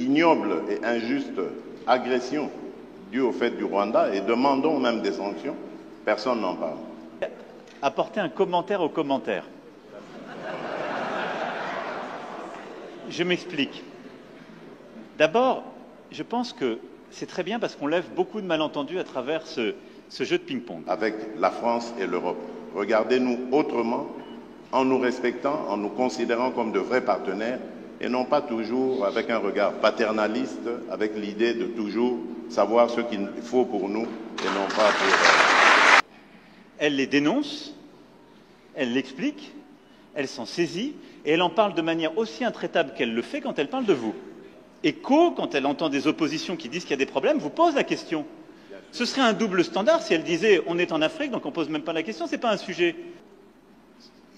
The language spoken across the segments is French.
ignoble et injuste agression due au fait du Rwanda et demandons même des sanctions, personne n'en parle. Apporter un commentaire au commentaire. Je m'explique. D'abord, je pense que c'est très bien parce qu'on lève beaucoup de malentendus à travers ce jeu de ping-pong. Avec la France et l'Europe. Regardez-nous autrement, en nous respectant, en nous considérant comme de vrais partenaires, et non pas toujours avec un regard paternaliste, avec l'idée de toujours savoir ce qu'il faut pour nous et non pas pour... Elle les dénonce, elle l'explique, elle s'en saisit, et elle en parle de manière aussi intraitable qu'elle le fait quand elle parle de vous. Écho, quand elle entend des oppositions qui disent qu'il y a des problèmes, vous pose la question. Ce serait un double standard si elle disait « on est en Afrique, donc on ne pose même pas la question, ce n'est pas un sujet ».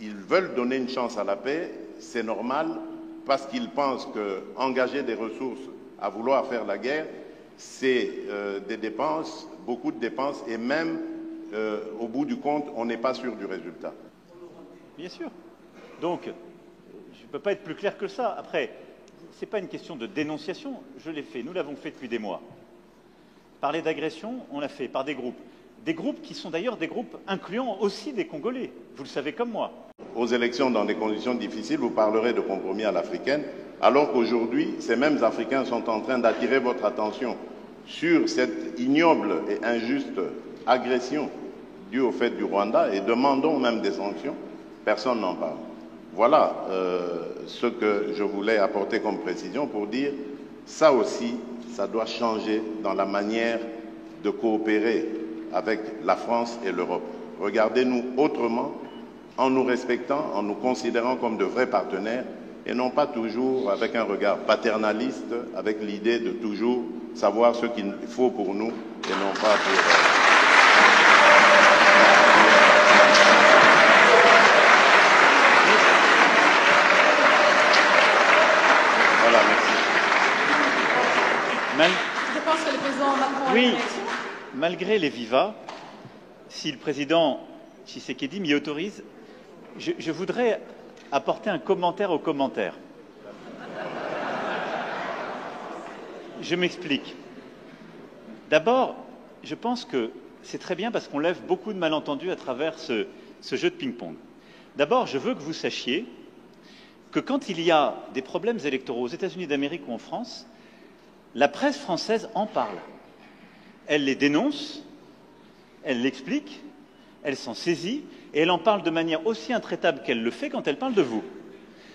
Ils veulent donner une chance à la paix, c'est normal, parce qu'ils pensent qu'engager des ressources à vouloir faire la guerre, c'est des dépenses, beaucoup de dépenses, et même au bout du compte, on n'est pas sûr du résultat. Bien sûr. Donc, je ne peux pas être plus clair que ça. Après, ce n'est pas une question de dénonciation, je l'ai fait, nous l'avons fait depuis des mois. Parler d'agression, on l'a fait par des groupes. Des groupes qui sont d'ailleurs des groupes incluant aussi des Congolais, vous le savez comme moi. Aux élections dans des conditions difficiles, vous parlerez de compromis à l'africaine, alors qu'aujourd'hui, ces mêmes Africains sont en train d'attirer votre attention sur cette ignoble et injuste agression due au fait du Rwanda et demandons même des sanctions, personne n'en parle. Voilà ce que je voulais apporter comme précision pour dire, ça aussi, ça doit changer dans la manière de coopérer avec la France et l'Europe. Regardez-nous autrement, en nous respectant, en nous considérant comme de vrais partenaires, et non pas toujours avec un regard paternaliste, avec l'idée de toujours savoir ce qu'il faut pour nous, et non pas pour... Voilà, merci. Je pense que le président Macron a Oui, une réaction. malgré les vivas, si le président Tshisekedi m'y autorise, je voudrais apporter un commentaire au commentaire. Je m'explique. D'abord, je pense que c'est très bien parce qu'on lève beaucoup de malentendus à travers ce jeu de ping-pong. D'abord, je veux que vous sachiez que quand il y a des problèmes électoraux aux États-Unis d'Amérique ou en France, la presse française en parle. Elle les dénonce, elle l'explique, elle s'en saisit, et elle en parle de manière aussi intraitable qu'elle le fait quand elle parle de vous.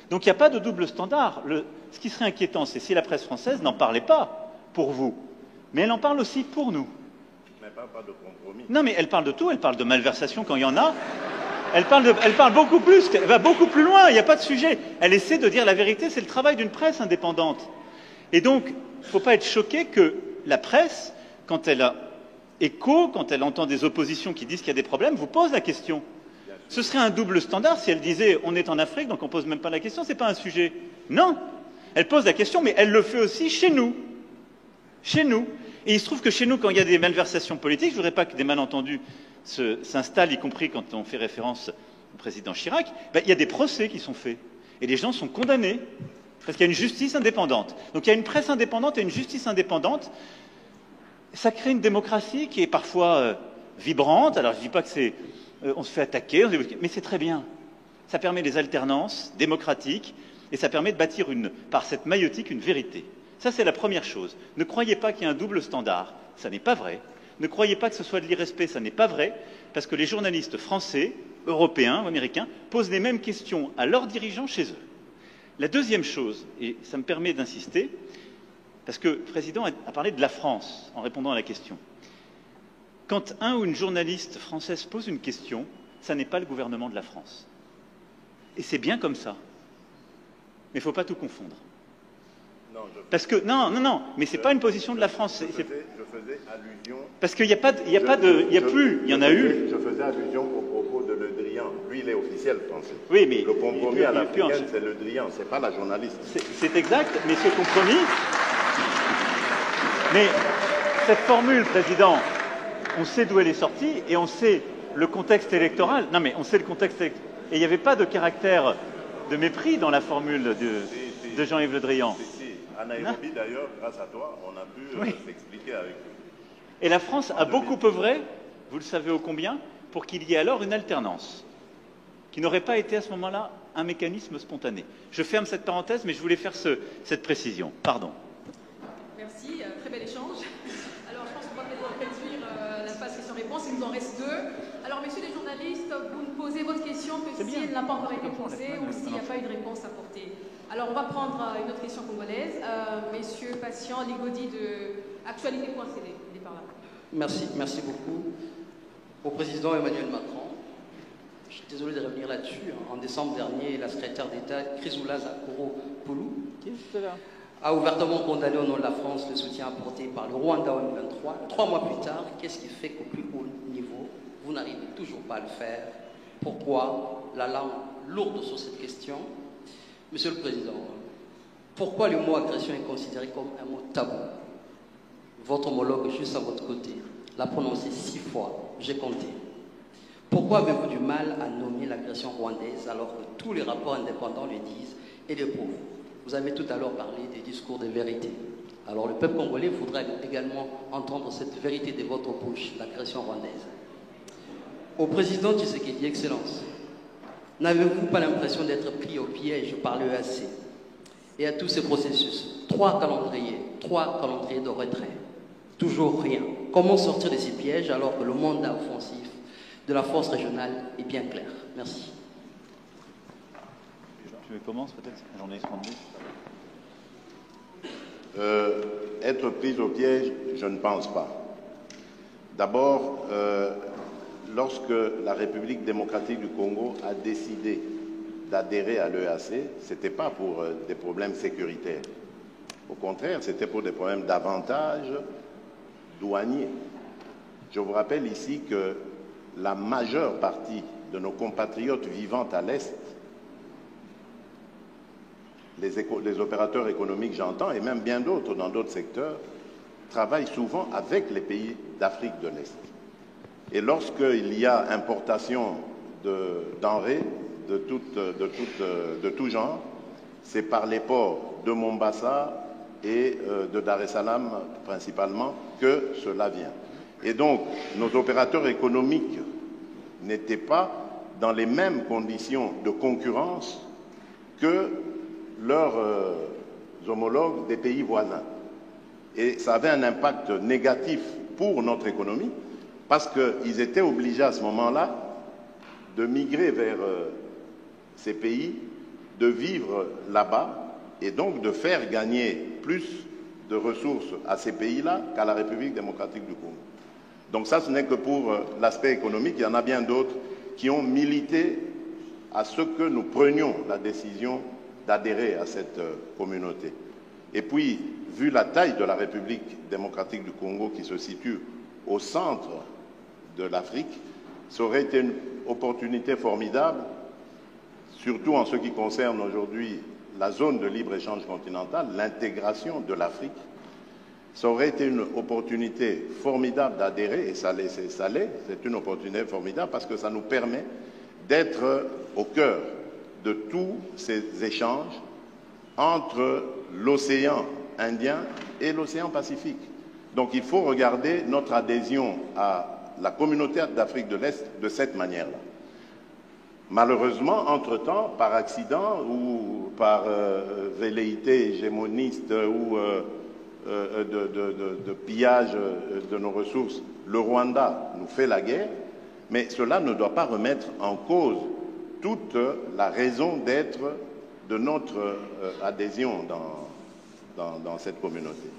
Donc il n'y a pas de double standard. Ce qui serait inquiétant, c'est si la presse française n'en parlait pas pour vous, mais elle en parle aussi pour nous. Mais pas de compromis. Non, mais elle parle de tout, elle parle de malversation quand il y en a. Elle parle beaucoup plus, elle va beaucoup plus loin, il n'y a pas de sujet. Elle essaie de dire la vérité, c'est le travail d'une presse indépendante. Et donc, il ne faut pas être choqué que la presse, quand elle a écho, quand elle entend des oppositions qui disent qu'il y a des problèmes, vous pose la question. Ce serait un double standard si elle disait on est en Afrique, donc on ne pose même pas la question, ce n'est pas un sujet. Non, elle pose la question, mais elle le fait aussi chez nous. Chez nous. Et il se trouve que chez nous, quand il y a des malversations politiques, je ne voudrais pas que des malentendus s'installent, y compris quand on fait référence au président Chirac, il y a des procès qui sont faits. Et les gens sont condamnés, parce qu'il y a une justice indépendante. Donc il y a une presse indépendante et une justice indépendante. Ça crée une démocratie qui est parfois vibrante. Alors je ne dis pas que c'est... on se fait attaquer, mais c'est très bien. Ça permet les alternances démocratiques et ça permet de bâtir par cette maïotique une vérité. Ça, c'est la première chose. Ne croyez pas qu'il y a un double standard, ça n'est pas vrai. Ne croyez pas que ce soit de l'irrespect, ça n'est pas vrai, parce que les journalistes français, européens ou américains posent les mêmes questions à leurs dirigeants chez eux. La deuxième chose, et ça me permet d'insister, parce que le président a parlé de la France en répondant à la question. Quand un ou une journaliste française pose une question, ça n'est pas le gouvernement de la France. Et c'est bien comme ça. Mais il ne faut pas tout confondre. Non, parce que non, mais c'est pas une position de la France. Je faisais allusion. Parce qu'il n'y a pas de, il y en a eu. Je faisais allusion au propos de Le Drian. Lui, il est officiel français. Oui, mais le compromis à l'africaine, c'est Le Drian, c'est pas la journaliste. C'est exact, mais ce compromis. Mais cette formule, président, on sait d'où elle est sortie et on sait le contexte électoral. Non, mais on sait le contexte électoral. Et il n'y avait pas de caractère de mépris dans la formule de Jean-Yves Le Drian. À Nairobi, d'ailleurs, grâce à toi, on a pu s'expliquer avec eux. Et la France a beaucoup œuvré, vous le savez ô combien, pour qu'il y ait alors une alternance, qui n'aurait pas été à ce moment-là un mécanisme spontané. Je ferme cette parenthèse, mais je voulais faire cette précision. Pardon. Merci, très bel échange. Alors, je pense qu'on va peut-être réduire la phase questions-réponses. Il nous en reste 2. Alors, messieurs les journalistes, vous ne posez votre question que si elle n'a pas encore été posée ou s'il n'y a pas eu de réponse apportée. Alors, on va prendre une autre question congolaise. Messieurs Patient Ligodi de Actualité.cd. Il est par là. Merci beaucoup. Au président Emmanuel Macron, je suis désolé de revenir là-dessus. En décembre dernier, la secrétaire d'État Chrysoula Zakoro-Poulou a ouvertement condamné au nom de la France le soutien apporté par le Rwanda en 2023. 3 mois plus tard, qu'est-ce qui fait qu'au plus haut niveau, vous n'arrivez toujours pas à le faire? Pourquoi la langue lourde sur cette question? Monsieur le Président, pourquoi le mot agression est considéré comme un mot tabou? Votre homologue juste à votre côté l'a prononcé 6 fois, j'ai compté. Pourquoi avez-vous du mal à nommer l'agression rwandaise alors que tous les rapports indépendants le disent et le prouvent? Vous avez tout à l'heure parlé des discours de vérité. Alors le peuple congolais voudrait également entendre cette vérité de votre bouche, l'agression rwandaise. Au président Tshisekedi, Excellence, n'avez-vous pas l'impression d'être pris au piège par l'EAC et à tous ces processus? 3 calendriers de retrait. Toujours rien. Comment sortir de ces pièges alors que le mandat offensif de la force régionale est bien clair? Merci. Je commence peut-être, j'en ai répondu. Être prise au piège, je ne pense pas. D'abord, lorsque la République démocratique du Congo a décidé d'adhérer à l'EAC, ce n'était pas pour des problèmes sécuritaires. Au contraire, c'était pour des problèmes d'avantages douaniers. Je vous rappelle ici que la majeure partie de nos compatriotes vivant à l'Est, les opérateurs économiques, j'entends, et même bien d'autres dans d'autres secteurs, travaillent souvent avec les pays d'Afrique de l'Est. Et lorsqu'il y a importation de denrées de tout genre, c'est par les ports de Mombasa et de Dar es Salaam principalement que cela vient. Et donc, nos opérateurs économiques n'étaient pas dans les mêmes conditions de concurrence que leurs homologues des pays voisins. Et ça avait un impact négatif pour notre économie parce qu'ils étaient obligés à ce moment-là de migrer vers ces pays, de vivre là-bas et donc de faire gagner plus de ressources à ces pays-là qu'à la République démocratique du Congo. Donc ça, ce n'est que pour l'aspect économique. Il y en a bien d'autres qui ont milité à ce que nous prenions la décision d'adhérer à cette communauté. Et puis, vu la taille de la République démocratique du Congo qui se situe au centre de l'Afrique, ça aurait été une opportunité formidable, surtout en ce qui concerne aujourd'hui la zone de libre-échange continental, l'intégration de l'Afrique. Ça aurait été une opportunité formidable d'adhérer, et ça l'est, c'est une opportunité formidable parce que ça nous permet d'être au cœur de tous ces échanges entre l'océan Indien et l'océan Pacifique. Donc il faut regarder notre adhésion à la communauté d'Afrique de l'Est de cette manière-là. Malheureusement, entre-temps, par accident ou par velléité hégémoniste ou de pillage de nos ressources, le Rwanda nous fait la guerre, mais cela ne doit pas remettre en cause toute la raison d'être de notre adhésion dans cette communauté.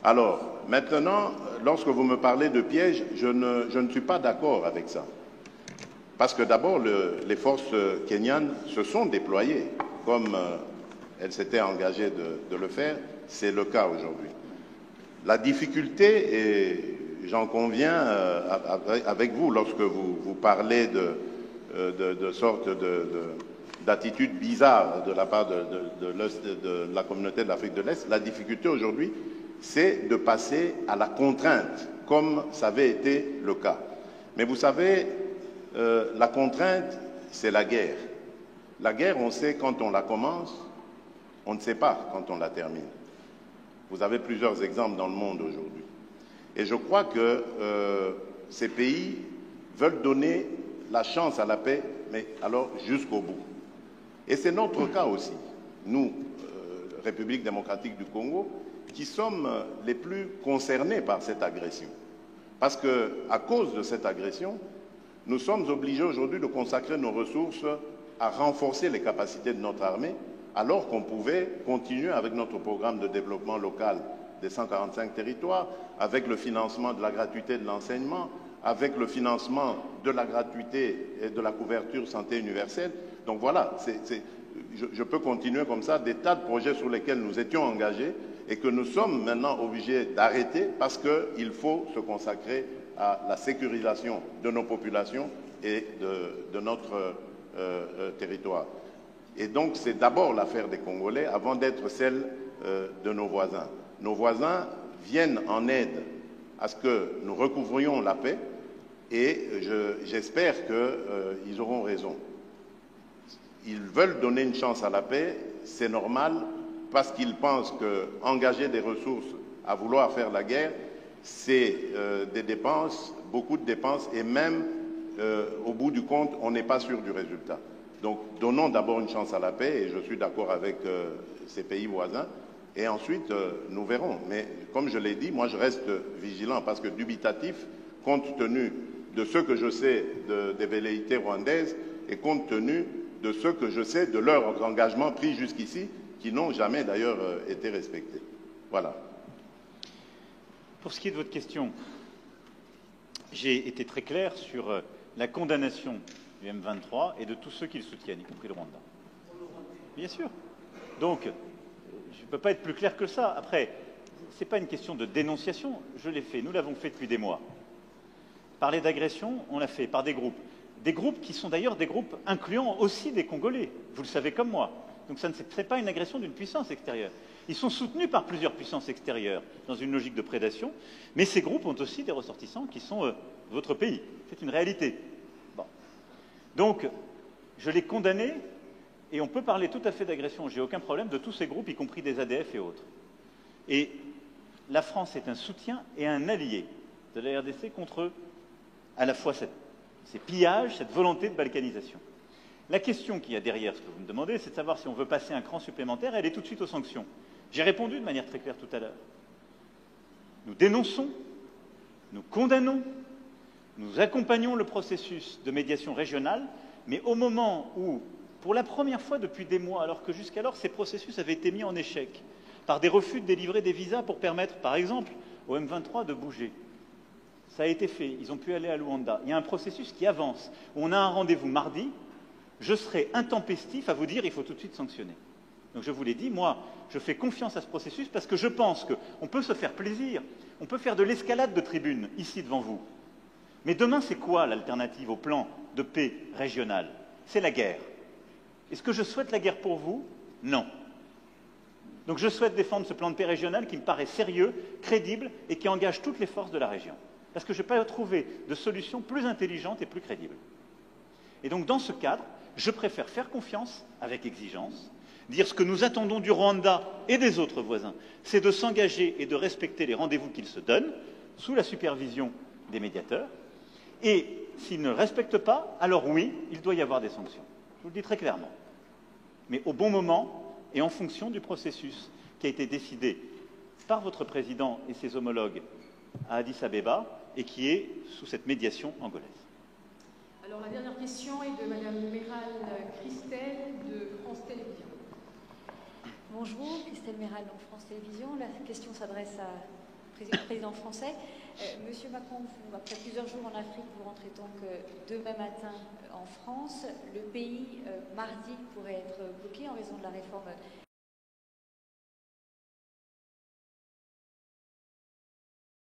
Alors, maintenant, lorsque vous me parlez de piège, je ne suis pas d'accord avec ça. Parce que d'abord, les forces kenyanes se sont déployées, comme elles s'étaient engagées de le faire. C'est le cas aujourd'hui. La difficulté, et j'en conviens avec vous, lorsque vous parlez de sorte d'attitude bizarre de la part de la communauté de l'Afrique de l'Est, la difficulté aujourd'hui, c'est de passer à la contrainte, comme ça avait été le cas. Mais vous savez, la contrainte, c'est la guerre. La guerre, on sait quand on la commence, on ne sait pas quand on la termine. Vous avez plusieurs exemples dans le monde aujourd'hui. Et je crois que ces pays veulent donner la chance à la paix, mais alors jusqu'au bout. Et c'est notre cas aussi, nous, République démocratique du Congo, qui sommes les plus concernés par cette agression. Parce qu'à cause de cette agression, nous sommes obligés aujourd'hui de consacrer nos ressources à renforcer les capacités de notre armée, alors qu'on pouvait continuer avec notre programme de développement local des 145 territoires, avec le financement de la gratuité de l'enseignement, avec le financement de la gratuité et de la couverture santé universelle. Donc voilà, je peux continuer comme ça, des tas de projets sur lesquels nous étions engagés et que nous sommes maintenant obligés d'arrêter parce qu'il faut se consacrer à la sécurisation de nos populations et de notre territoire. Et donc c'est d'abord l'affaire des Congolais avant d'être celle de nos voisins. Nos voisins viennent en aide à ce que nous recouvrions la paix et j'espère qu'ils auront raison. Ils veulent donner une chance à la paix, c'est normal, parce qu'ils pensent qu'engager des ressources à vouloir faire la guerre, c'est des dépenses, beaucoup de dépenses, et même au bout du compte, on n'est pas sûr du résultat. Donc donnons d'abord une chance à la paix, et je suis d'accord avec ces pays voisins, et ensuite nous verrons. Mais comme je l'ai dit, moi je reste vigilant, parce que dubitatif, compte tenu de ce que je sais des velléités rwandaises, et compte tenu de ce que je sais de leurs engagements pris jusqu'ici, qui n'ont jamais d'ailleurs été respectés. Voilà. Pour ce qui est de votre question, j'ai été très clair sur la condamnation du M23 et de tous ceux qui le soutiennent, y compris le Rwanda. Bien sûr. Donc, je ne peux pas être plus clair que ça. Après, ce n'est pas une question de dénonciation, je l'ai fait, nous l'avons fait depuis des mois. Parler d'agression, on l'a fait par des groupes. Des groupes qui sont d'ailleurs des groupes incluant aussi des Congolais, vous le savez comme moi. Donc ça ne serait pas une agression d'une puissance extérieure. Ils sont soutenus par plusieurs puissances extérieures dans une logique de prédation, mais ces groupes ont aussi des ressortissants qui sont votre pays. C'est une réalité. Bon. Donc, je l'ai condamné, et on peut parler tout à fait d'agression, j'ai aucun problème, de tous ces groupes, y compris des ADF et autres. Et la France est un soutien et un allié de la RDC contre à la fois ces pillages, cette volonté de balkanisation. La question qu'il y a derrière ce que vous me demandez, c'est de savoir si on veut passer un cran supplémentaire, elle est tout de suite aux sanctions. J'ai répondu de manière très claire tout à l'heure. Nous dénonçons, nous condamnons, nous accompagnons le processus de médiation régionale, mais au moment où, pour la première fois depuis des mois, alors que jusqu'alors ces processus avaient été mis en échec par des refus de délivrer des visas pour permettre, par exemple, au M23 de bouger, ça a été fait, ils ont pu aller à Luanda. Il y a un processus qui avance. On a un rendez-vous mardi, je serai intempestif à vous dire il faut tout de suite sanctionner. Donc je vous l'ai dit, moi, je fais confiance à ce processus parce que je pense qu'on peut se faire plaisir, on peut faire de l'escalade de tribune ici devant vous. Mais demain, c'est quoi l'alternative au plan de paix régional? C'est la guerre. Est-ce que je souhaite la guerre pour vous? Non. Donc je souhaite défendre ce plan de paix régional qui me paraît sérieux, crédible et qui engage toutes les forces de la région. Parce que je n'ai pas trouvé de solution plus intelligente et plus crédible. Et donc dans ce cadre, je préfère faire confiance avec exigence, dire ce que nous attendons du Rwanda et des autres voisins, c'est de s'engager et de respecter les rendez-vous qu'ils se donnent, sous la supervision des médiateurs, et s'ils ne respectent pas, alors oui, il doit y avoir des sanctions. Je vous le dis très clairement. Mais au bon moment et en fonction du processus qui a été décidé par votre président et ses homologues à Addis Abeba et qui est sous cette médiation angolaise. Alors la dernière question est de Madame Méral Christelle de France Télévisions. Bonjour, Christelle Méral, donc France Télévisions. La question s'adresse à président français. Monsieur Macron, après plusieurs jours en Afrique, vous rentrez donc demain matin en France. Le pays, mardi, pourrait être bloqué en raison de la réforme